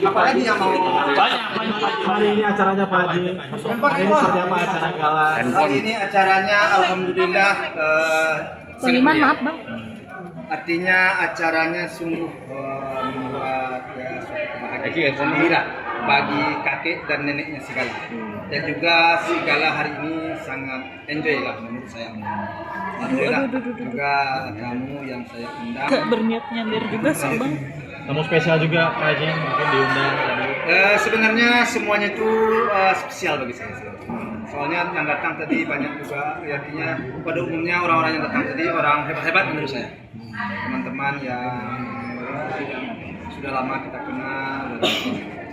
Apalagi yang mau Banyak. Hari ini acaranya Pak Haji. Hari ini seperti apa acara gala? hari ini acaranya alhamdulillah Seniman maaf bang. artinya acaranya sungguh membuat suatu kebahagiaan gembira bagi kakek dan neneknya Sigala. Dan juga Sigala hari ini sangat enjoy lah menurut saya. Alhamdulillah juga tamu yang saya undang. Gak berniat nyender juga sih bang. Tamu spesial juga Pak Haji mungkin diundang tadi. Sebenarnya semuanya itu spesial bagi saya. Soalnya yang datang tadi banyak juga, artinya pada umumnya orang-orang yang datang tadi orang hebat-hebat menurut saya. Teman-teman yang sudah lama kita kenal, dan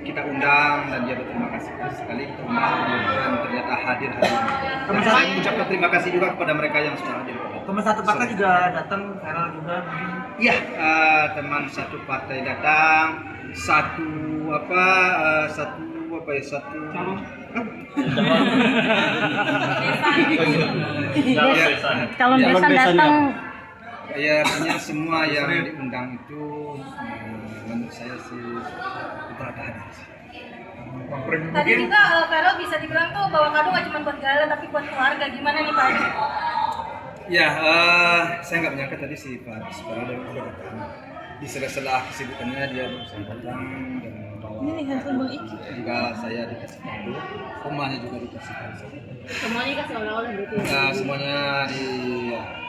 kita undang dan dia berterima kasih sekali kita undang dan ternyata hadir hari ini. Dan saya mengucapkan terima kasih juga kepada mereka yang sudah hadir. Teman satu partai juga datang, viral juga. Iya, teman satu partai datang, satu Calon besan datang. Ya, artinya semua yang diundang itu menurut saya sih itu ada hadir. Tadi juga Vero bisa dibilang tuh bahwa kado nggak cuma buat Gala tapi buat keluarga. Gimana nih Pak Haji? Ya, saya nggak menyangka tadi si Pak Vero udah datang. Di sela-sela kesibukannya dia berusaha datang dan Ini nih handphone bang Iki. juga saya dikasih kado, rumahnya juga dikasih kado. Semuanya kasih oleh-oleh berarti. Semuanya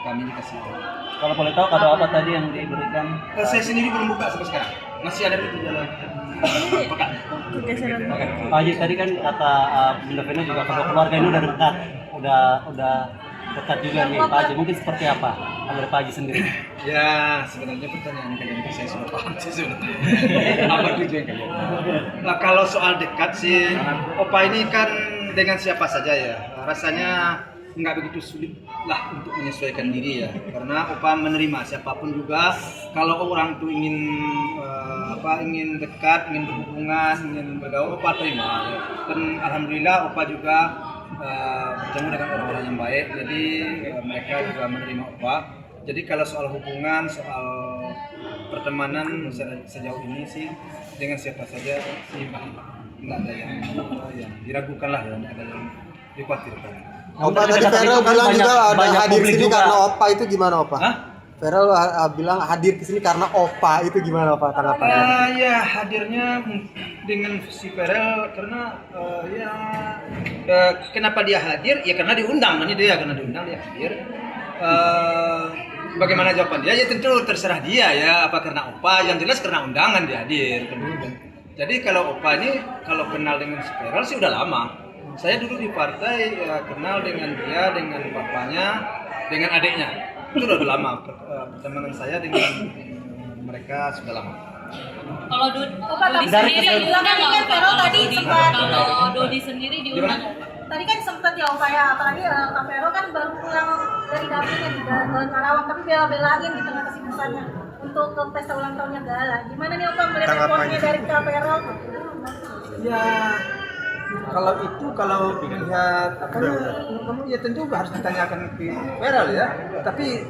kami dikasih kado. Kalau boleh tahu kado apa tadi yang diberikan? Saya sendiri belum buka sampai sekarang, masih ada di dalam pekan. Kegeseran. Pak Haji tadi kan kata Bunda Vena juga kalau keluarga ini udah dekat, udah dekat juga nih Pak Haji. Mungkin seperti apa kalau dari Pak Haji sendiri? Ya, sebenarnya pertanyaan kalian itu saya sudah paham sih sebenarnya. Apa tujuan kalian? Nah, kalau soal dekat sih, Opa ini kan dengan siapa saja ya, rasanya nggak begitu sulit lah untuk menyesuaikan diri ya. Karena Opa menerima siapapun juga. Kalau orang tuh ingin dekat, ingin berhubungan, ingin bergaul, Opa terima. Ya. Dan alhamdulillah Opa juga bertemu dengan orang-orang yang baik. Jadi mereka juga menerima Opa. Jadi kalau soal hubungan, soal pertemanan sejauh ini sih dengan siapa saja sih nggak ada yang diragukan lah ya, nggak ada yang dikhawatirkan. Opa tadi Vero bilang juga ada hadir sini karena Opa itu gimana Opa? Hah? Vero bilang hadir ke sini karena Opa itu gimana Opa tanggapannya? Ya hadirnya dengan si Ferel karena kenapa dia hadir? Ya karena diundang, karena diundang dia hadir. Bagaimana jawaban dia? Ya tentu terserah dia ya. Apa karena Opa? Yang jelas karena undangan dia hadir. Jadi kalau Opa ini kalau kenal dengan si Ferel sih udah lama. Saya dulu di partai kenal dengan dia, dengan bapaknya, dengan adiknya. Itu udah lama. Pertemanan saya dengan mereka sudah lama. Kalau Dodi sendiri diundang kan Vero tadi sempat. Kalau Dodi sendiri diundang. Tadi kan sempat ya Opa ya, apalagi Kak Vero kan baru pulang dari dapurnya di Jalan Karawang, tapi bela-belain di tengah kesibukannya untuk ke pesta ulang tahunnya Gala. Gimana nih Opa melihat responnya dari Kak Vero? Ya, kalau dilihat kamu ya tentu harus ditanyakan ke Ferel ya. Tapi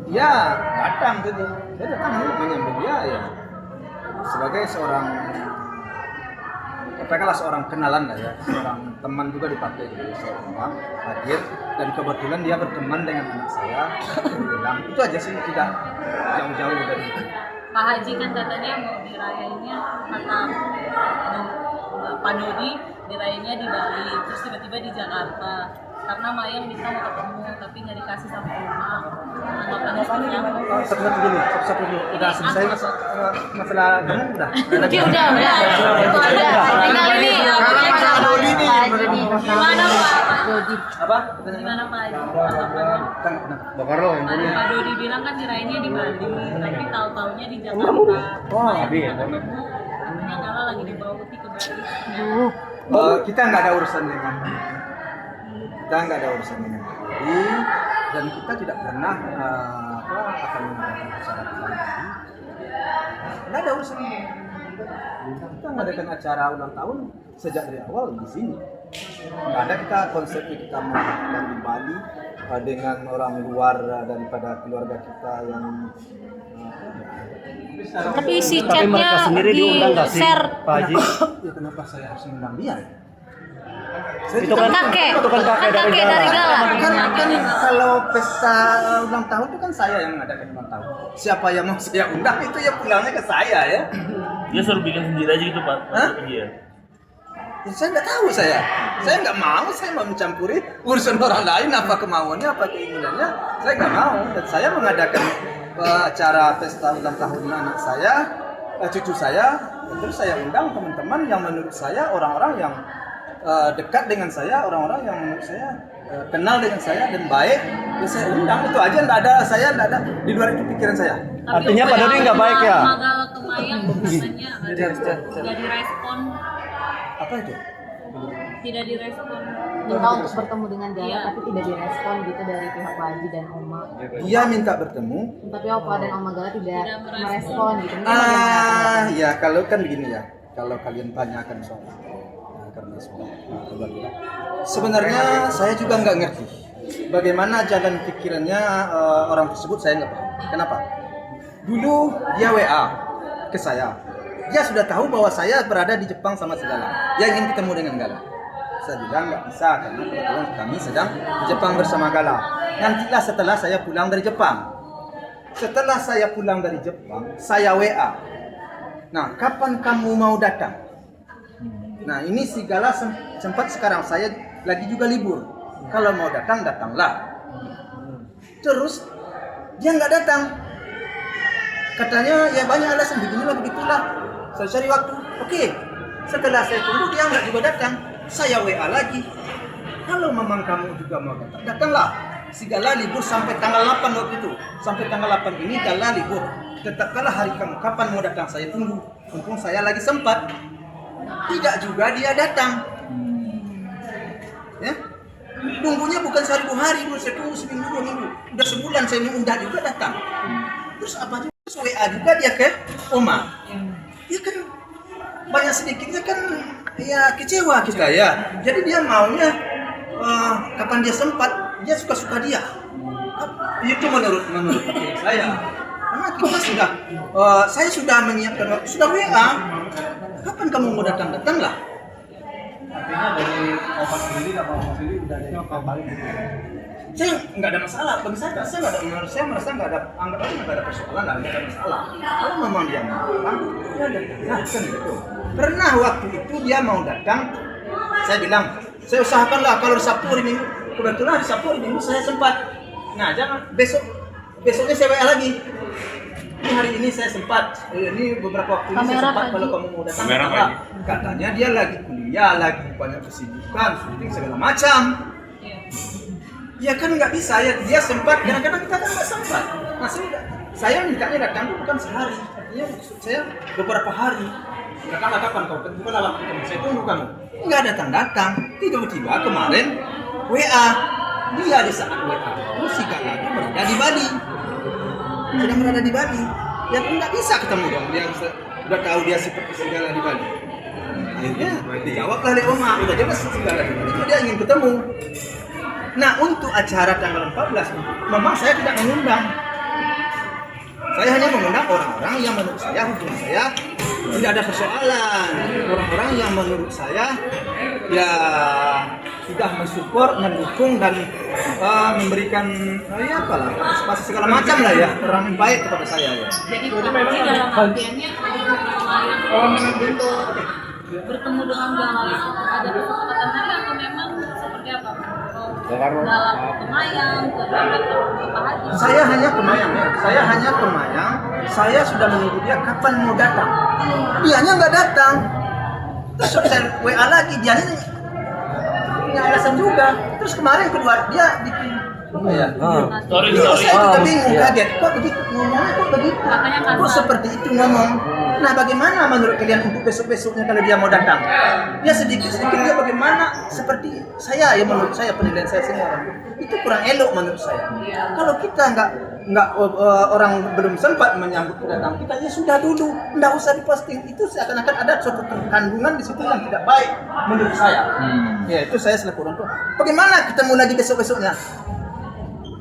ya datang tadi, saya datang hanya menyambut dia ya sebagai seorang katakanlah seorang kenalan lah ya, seorang teman juga di partai jadi seorang orang hadir dan kebetulan dia berteman dengan anak saya. Itu aja sih, tidak jauh-jauh dari itu. Pak Haji kan katanya mau dirayainnya kata Pak Dodi dirayainnya di Bali, terus tiba-tiba di Jakarta karena Mayang minta mau ketemu tapi nggak dikasih sama rumah. Tanggapannya seperti apa? Satu dulu, udah selesai masalah kamu udah. Udah. Tinggal ini. Gimana Pak? Apa? Gimana Pak Haji? Tanggapannya? Bakaro yang Tadi Pak Dodi bilang kan dirayainnya di Bali, tapi tahu-taunya di Jakarta. Katanya Gala lagi dibawa Uti ke Bali. Kita nggak ada urusan dengan Dodi dan kita tidak pernah akan mengadakan acara ulang tahun. Nggak ada urusan. Kita mengadakan acara ulang tahun sejak dari awal di sini. Nggak ada kita konsepnya kita mengadakan di Bali dengan orang luar daripada keluarga kita yang Tapi isi Tapi mereka chatnya sendiri di diundang nggak sih, share. Pak Haji? Ya kenapa saya harus mengundang dia? Itu kan Kakek, itu kan kakek dari kakek dari Gala. Gala. Kan kalau pesta ulang tahun itu kan saya yang mengadakan ulang tahun. Siapa yang mau saya undang itu ya pulangnya ke saya ya. Dia suruh bikin sendiri aja gitu, Pak. Hah? Iya. Ya, saya nggak tahu saya nggak mau, saya mau mencampuri urusan orang lain, apa kemauannya, apa keinginannya, saya nggak mau. Dan saya mengadakan acara pesta ulang tahun anak saya, cucu saya, terus saya undang teman-teman yang menurut saya orang-orang yang dekat dengan saya, orang-orang yang menurut saya kenal dengan saya dan baik, ya saya undang. Itu aja, saya nggak ada di luar itu pikiran saya. Artinya Pak Dodi nggak baik ya? Magala Kemayang katanya tidak direspon, Apa itu? tidak direspon. minta untuk bertemu dengan Gala Iya. tapi tidak direspon gitu dari pihak Pak Haji dan Oma. Dia minta bertemu. Tapi Opa dan Oma Gala tidak Tidak merespon. merespon gitu. Mungkin bagaimana? Ya kalau kan begini ya, kalau kalian tanyakan soal karena keluarga, sebenarnya saya juga nggak ngerti bagaimana jalan pikirannya orang tersebut, saya nggak paham. Kenapa? Dulu dia WA ke saya, dia sudah tahu bahwa saya berada di Jepang sama segala, dia ingin ketemu dengan Gala. Saya bilang nggak bisa karena kebetulan kami sedang di Jepang bersama Gala. Nantilah setelah saya pulang dari Jepang. Setelah saya pulang dari Jepang, saya WA. Nah, kapan kamu mau datang? Nah, ini si Gala sempat sekarang saya lagi juga libur. Kalau mau datang, datanglah. Terus dia nggak datang. Katanya ya banyak alasan beginilah begitulah. Saya cari waktu. Oke. Setelah saya tunggu dia nggak juga datang. Saya WA lagi. Kalau memang kamu juga mau datang, datanglah. Si Gala libur sampai tanggal 8 waktu itu. Sampai tanggal 8 ini Gala libur. Tetapkanlah hari kamu. Kapan mau datang saya tunggu. Mumpung saya lagi sempat. Tidak juga dia datang. Ya. Tunggunya bukan 1000 hari, saya tunggu seminggu 2 minggu. Udah sebulan saya nunda juga datang. Terus apa juga? Terus WA juga dia ke Oma. Ya kan banyak sedikitnya kan ya kecewa kita ya. Jadi dia maunya kapan dia sempat, dia suka-suka dia. Itu menurut pikiran saya. Karena kita sudah saya sudah menyiapkan waktu, sudah WA. Kapan kamu mau datang? Datanglah. Artinya dari obat sendiri sama obat sendiri udah ada yang balik. Saya nggak ada masalah. Bagi saya nggak ada. Menurut saya merasa nggak ada, anggap aja nggak ada persoalan, nggak ada masalah. Kalau memang dia mau datang, ya datang kan gitu. Pernah waktu itu dia mau datang, saya bilang, saya usahakanlah kalau di Sabtu hari Minggu. Kebetulan di Sabtu hari Minggu saya sempat. Nah, jangan besoknya saya WA lagi. Ini hari ini saya sempat. Ini beberapa waktu ini saya sempat. Kalau kamu mau datang, datanglah. Katanya dia lagi kuliah, lagi banyak kesibukan, syuting segala macam. Ya kan nggak bisa ya, dia sempat, kadang-kadang kita kan nggak sempat. Nah, saya mintanya datang bukan sehari, artinya maksud saya beberapa hari. Datanglah kapan kau? Bukan dalam kamu, saya tunggu kamu. Nggak datang-datang, tiba-tiba kemarin WA, dia di saat WA, terus si Gala itu berada di Bali, sedang berada di Bali. Ya kan nggak bisa ketemu dong, dia udah tahu dia seperti segala di Bali. Akhirnya dijawablah oleh Oma, udah jelas segala di Bali, dia ingin ketemu. Nah, untuk acara tanggal 14 memang saya tidak mengundang. Saya hanya mengundang orang-orang yang menurut saya, hubungan saya tidak ada persoalan. Orang-orang yang menurut saya ya sudah mensupport, mendukung dan memberikan ya apalah, partisipasi segala macam lah ya, orang yang baik kepada saya ya. Jadi memang dalam artiannya untuk bertemu dengan Gala itu ada kesepakatan hari atau memang seperti apa? Dalam Kemayang, ke Pak Haji. Saya hanya Kemayang ya. Saya sudah menunggu dia kapan mau datang. Dianya nggak datang. Terus saya WA lagi, dianya punya alasan juga. Terus kemarin kedua dia bikin apa ya? Sorry. Saya juga bingung, kaget. Kok begitu ngomongnya, kok begitu? Katanya kasar. Kok seperti itu ngomong? Nah, bagaimana menurut kalian untuk besok-besoknya kalau dia mau datang? Dia sedikit-sedikit dia bagaimana? Seperti saya ya, menurut saya penilaian saya semua itu kurang elok menurut saya. Kalau kita nggak orang belum sempat menyambut kedatangan kita, ya sudah dulu, nggak usah diposting. Itu seakan-akan ada suatu kandungan di situ yang tidak baik menurut saya. Ya itu saya selaku orang tua. Bagaimana ketemu lagi besok-besoknya?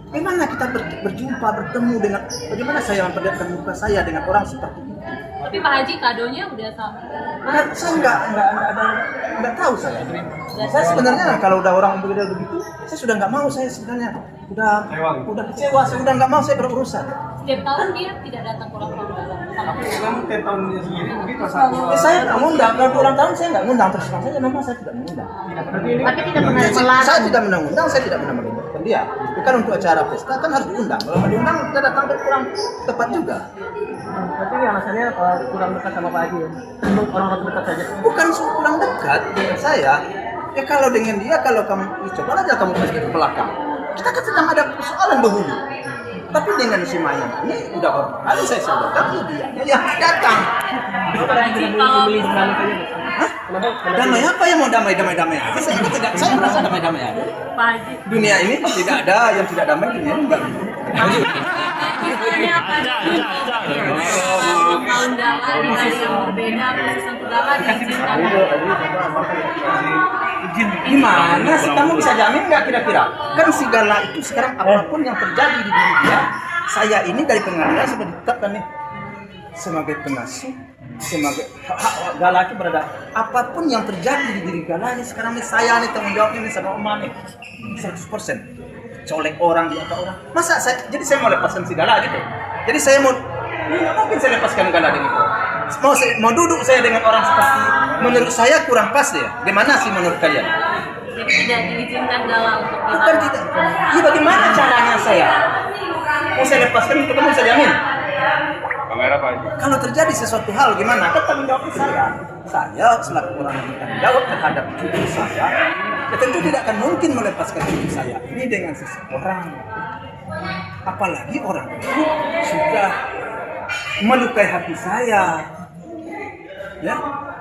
Bagaimana kita berjumpa, bertemu dengan, bagaimana saya memperlihatkan muka saya dengan orang seperti itu? Tapi Pak Haji kadonya udah sama. Kan saya nggak tahu saya. Saya sebenarnya kalau udah orang begitu, saya sudah nggak mau, saya sebenarnya udah kecewa, saya udah nggak mau saya berurusan. Setiap tahun dia tidak datang pulang dalam sama Kamu tiap tahunnya sendiri mungkin pas Saya nggak ngundang, kalau ulang tahun saya nggak ngundang, terus terang saja memang saya tidak mengundang. Tapi tidak pernah melarang. Saya tidak mengundang, saya tidak pernah mengundang dia. Itu kan untuk acara pesta kan harus diundang. Kalau nggak diundang kita datang kurang tepat juga. Berarti alasannya kurang dekat sama Pak Haji ya? Untuk orang-orang dekat saja. Bukan kurang dekat dengan saya. Ya kalau dengan dia, kalau kamu coba aja kamu kasih ke belakang. Kita kan sedang ada persoalan dahulu. Tapi dengan si Mayang ini udah beberapa kali saya sudah datang dia datang. Pak Haji kalau Hah? Damai apa ya mau damai aja? Saya tidak, saya merasa damai aja. Pak Haji Dunia ini tidak ada yang tidak damai, dunia ini enggak. misalnya apa tahun Dala di hari yang berbeda khusus untuk Dala diizinkan. Gimana sih kamu bisa jamin nggak kira-kira? Kan segala itu sekarang apapun yang terjadi di diri dia, saya ini dari pengadilan sudah ditetapkan nih sebagai pengasuh, sebagai hak Gala itu berada. Apapun yang terjadi di diri Gala ini sekarang nih saya nih tanggung jawab ini sama Oma nih 100%. Colek orang di apa orang? Masa saya? Jadi saya mau lepaskan si Gala gitu. Jadi saya mau, nggak mungkin saya lepaskan Gala dengan itu. Mau duduk saya dengan orang seperti, menurut saya kurang pas ya. Gimana sih menurut kalian? Jadi tidak diizinkan Dala untuk Bukan tidak. Ya bagaimana caranya saya? Mau saya lepaskan untuk kamu saya jamin. Kalau terjadi sesuatu hal gimana? Kan tanggung jawab saya. Saya selaku orang yang bertanggung jawab terhadap cucu saya, ya tentu tidak akan mungkin melepaskan cucu saya ini dengan seseorang. Apalagi orang itu sudah melukai hati saya. Ya,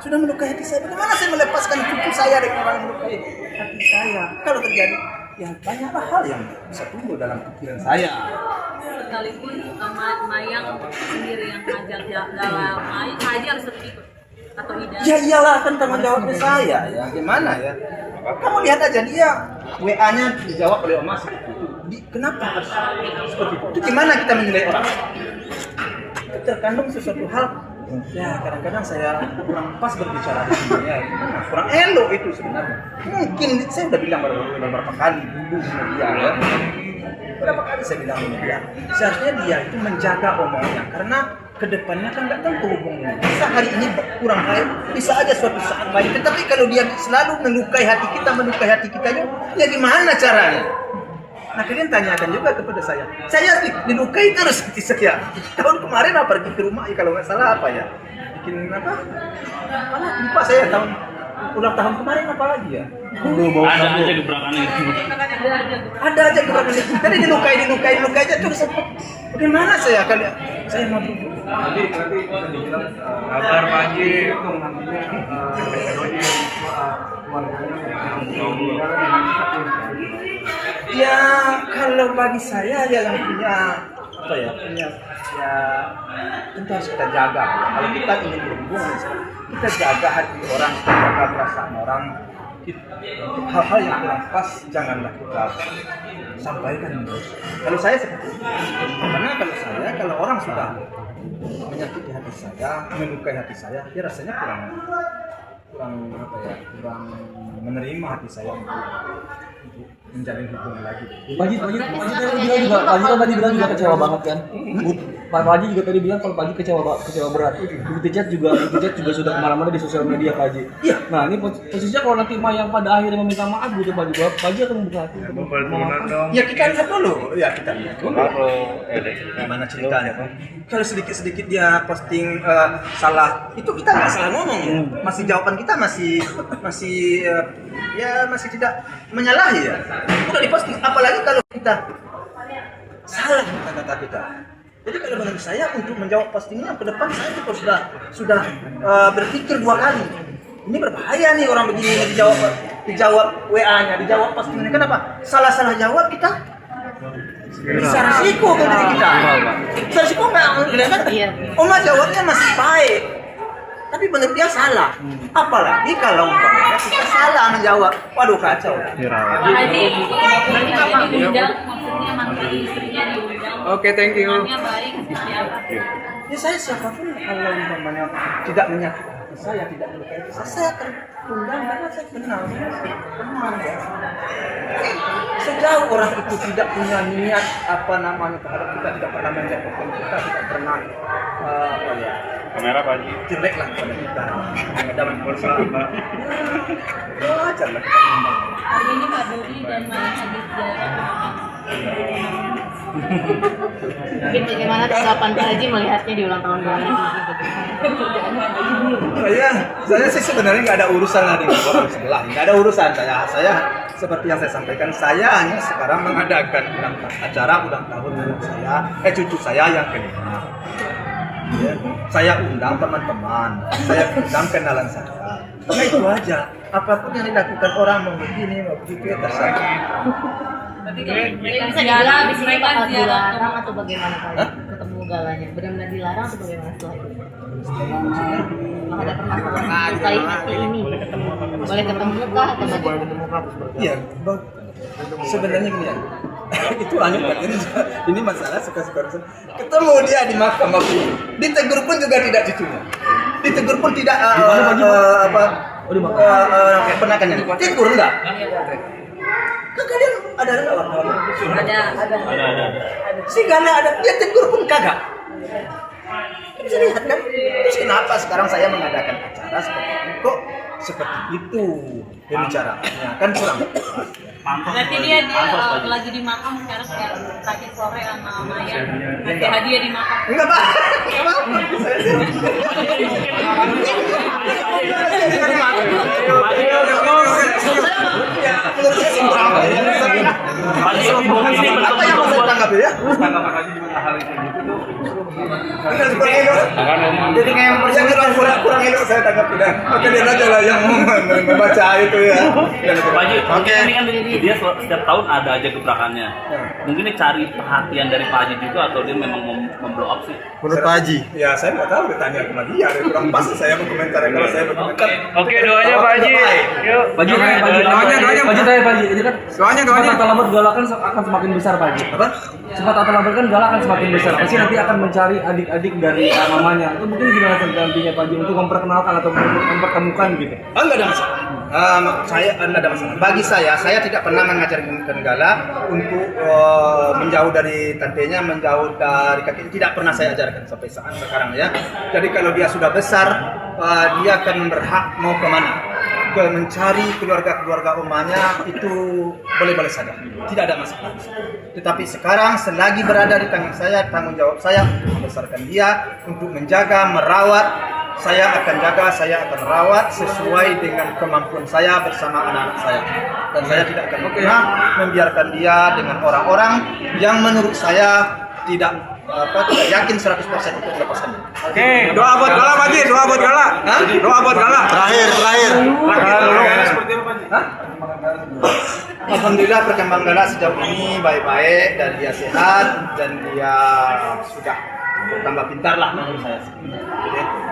sudah melukai hati saya. Bagaimana saya melepaskan cucu saya dengan orang melukai hati saya? Kalau terjadi, ya banyaklah hal yang bisa tumbuh dalam pikiran saya. sekalipun Mayang sendiri yang ngajak Dala main, Pak Haji harus tetap ikut atau tidak? Ya iyalah kan tanggung jawabnya saya ya. Gimana ya? Kamu lihat aja dia WA-nya dijawab oleh Oma seperti itu. Kenapa harus seperti itu? Itu gimana kita menilai orang? Itu terkandung sesuatu hal. Ya kadang-kadang saya kurang pas berbicara di sini ya. Kurang elok itu sebenarnya. Mungkin saya udah bilang beberapa kali dulu sama dia ya. Berapa kali saya bilang sama dia, seharusnya dia itu menjaga omongannya karena kedepannya kan nggak tentu hubungannya. Bisa hari ini kurang baik, bisa aja suatu saat baik. Tetapi kalau dia selalu melukai hati kita ya gimana caranya? Nah kalian tanyakan juga kepada saya dilukai terus hati saya. Tahun kemarin apa pergi ke rumah ya kalau nggak salah apa ya? Bikin apa? Mana lupa saya tahun ulang tahun kemarin apa lagi ya? Ada aja gebrakan itu. Ada aja gebrakan itu. Jadi dilukai aja terus. Bagaimana saya mau Nanti bisa dibilang kabar Pak Haji itu mengambilnya ya kalau bagi saya yang punya tentu harus kita jaga ya. Kalau kita ingin berhubungan kita jaga hati orang, kita jaga perasaan orang. Hal-hal yang kurang pas janganlah kita sampaikan. Kalau saya seperti itu, karena kalau orang sudah menyakiti hati saya, melukai hati saya, ya rasanya kurang menerima hati saya untuk menjalin hubungan lagi. Pak Haji tadi bilang juga kecewa banget kan? Pak Haji juga tadi bilang kalau Pak Haji kecewa berat. Bukti chat juga sudah kemana-mana di sosial media Pak Haji. Iya. Nah ini posisinya kalau nanti Mayang pada akhirnya meminta maaf gitu Pak Haji akan membuka hati. Ya kita lihat dulu. Ya kita lihat dulu. Gimana ceritanya? Kalau sedikit-sedikit dia posting salah, itu kita nggak salah ngomong ya. Masih jawaban kita masih tidak menyalahi ya. Udah diposting, apalagi kalau kita salah kata-kata kita. Jadi kalau menurut saya untuk menjawab postingnya ke depan saya itu sudah berpikir 2 kali. Ini berbahaya nih orang begini dijawab WA-nya, dijawab postingnya. Kenapa? Salah jawab kita bisa resiko ke diri kita. Bisa resiko nggak? Oma jawabnya masih baik. Tapi menurut dia salah. Apalagi kalau umpamanya kita salah menjawab. Waduh kacau. Pak Haji, berarti Pak Haji diundang istrinya mantan istrinya diundang. Oke, thank you. Hubungannya baik seperti apa? Ya saya siapapun kalau umpamanya tidak menyakiti saya, tidak melukai saya akan undang karena saya kenal teman ya. Sejauh orang itu tidak punya niat terhadap kita, tidak pernah menjatuhkan kita, tidak pernah Kamera Pak Haji. jelek lah pada kita. Ada masalah apa? Wajar lah kita undang. Hari ini Pak Dodi dan Maya hadir jarang. Mungkin bagaimana tanggapan Pak Haji melihatnya di ulang tahun ini? Saya sih sebenarnya nggak ada urusan lah dengan orang sebelah, nggak ada urusan saya seperti yang saya sampaikan, saya hanya sekarang mengadakan acara ulang tahun cucu saya yang kelima. Ya, saya undang teman-teman, saya undang kenalan saya. Nah, itu aja. Apapun yang dilakukan orang mau begini mau begitu ya terserah. Bisa dibilang di sini bakal dilarang atau bagaimana Pak Haji? Ketemu galanya, benar-benar dilarang atau bagaimana setelah itu? Kalau ada permasalahan sekali hati ini, boleh ketemu kah atau bagaimana? Iya, sebenarnya gini ya. Itu hanya ini masalah suka-suka ketemu dia di Mahkamah Agung, ditegur pun juga tidak dicunya, ditegur pun tidak pernah kan tegur enggak? Kan kalian ada wartawan? Ada. Si Gana ada, dia tegur pun kagak. Bisa lihat kan? Terus kenapa sekarang saya mengadakan acara seperti itu? Kok seperti itu pembicaraannya? Kan kurang. Berarti dia lagi di makam sekarang kayak tadi sore sama Maya. Berarti hadiah di makam. Enggak, Pak. Apa yang mau saya tanggapi ya? Tanggapan Haji gimana hal itu? Jadi kayak kurang elok saya tanggapi dah. Oke, dia aja lah yang membaca itu ya. Pak Haji, mungkin ini kan dia setiap tahun ada aja gebrakannya. Mungkin ini cari perhatian dari Pak Haji juga atau dia memang memblow up sih? Menurut Pak Haji? Ya saya nggak tahu, ditanya sama dia. Dia kurang pas saya berkomentar. Kalau saya berkomentar. Oke, doanya Pak Haji. Yuk. Pak Haji, ini kan cepat atau lambat Gala kan akan semakin besar Pak Haji. Apa? Cepat atau lambat kan Gala akan semakin besar. Pasti nanti akan mencari adik-adik dari mamanya. Itu mungkin gimana nantinya Pak Haji untuk memperkenalkan atau mempertemukan gitu? Enggak ada masalah. Saya enggak ada masalah. Bagi saya tidak pernah mengajarkan Gala untuk menjauh dari tantenya, menjauh dari kaki. Tidak pernah saya ajarkan sampai saat sekarang ya. Jadi kalau dia sudah besar, dia akan berhak mau kemana? Mencari keluarga omanya itu boleh-boleh saja, tidak ada masalah. Tetapi sekarang selagi berada di tangan saya, tanggung jawab saya membesarkan dia untuk menjaga, merawat. Saya akan jaga, saya akan rawat sesuai dengan kemampuan saya bersama anak-anak saya. Dan saya tidak akan pernah membiarkan dia dengan orang-orang yang menurut saya tidak yakin 100% untuk melepaskannya. Oke, doa buat Gala Pak Haji, doa buat Gala. Doa buat Gala. Terakhir. Alhamdulillah perkembangan Gala sejauh ini baik-baik dan dia sehat dan dia sudah bertambah pintar lah menurut saya.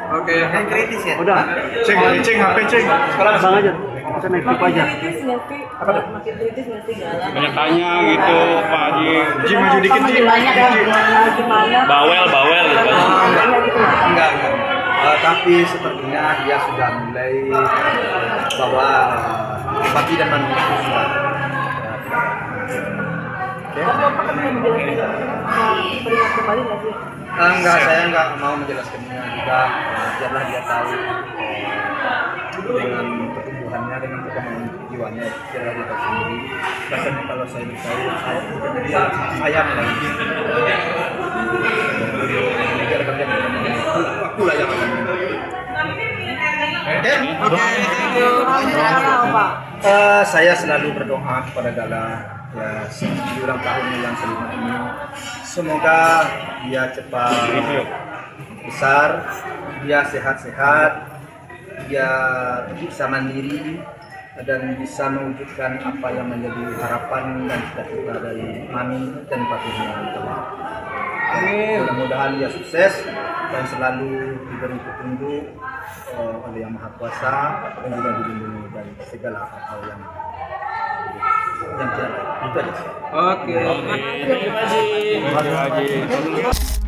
Oke, yang kritis ya. Udah. Ceng HP ceng. Sekolah bang aja. Kita naik tip aja. Makin kritis nggak sih Gala? Banyak tanya gitu Pak Haji. Ji maju dikit Ji. Banyak gimana? Bawel gitu. Enggak. Tapi sepertinya dia sudah mulai bahwa empati dan manusia. Enggak, saya enggak mau menjelaskannya juga. Biarlah dia tahu dengan pertumbuhannya, dengan perkembangan jiwanya, biarlah dia tahu sendiri. Rasanya kalau saya beritahu, dia sayang lagi. Biarkan dia akulah yang akan. Saya selalu berdoa kepada Gala ya di ulang tahunnya yang kelima ini. Semoga dia cepat besar, dia sehat-sehat, dia bisa mandiri dan bisa mewujudkan apa yang menjadi harapan dan cita-cita dari Mami dan Papinya. Mudah-mudahan dia sukses dan selalu diberi petunjuk oleh Yang Maha Kuasa dan juga dilindungi dari segala hal yang dan tidak lain. Itu aja. Oke. Terima kasih. Terima kasih.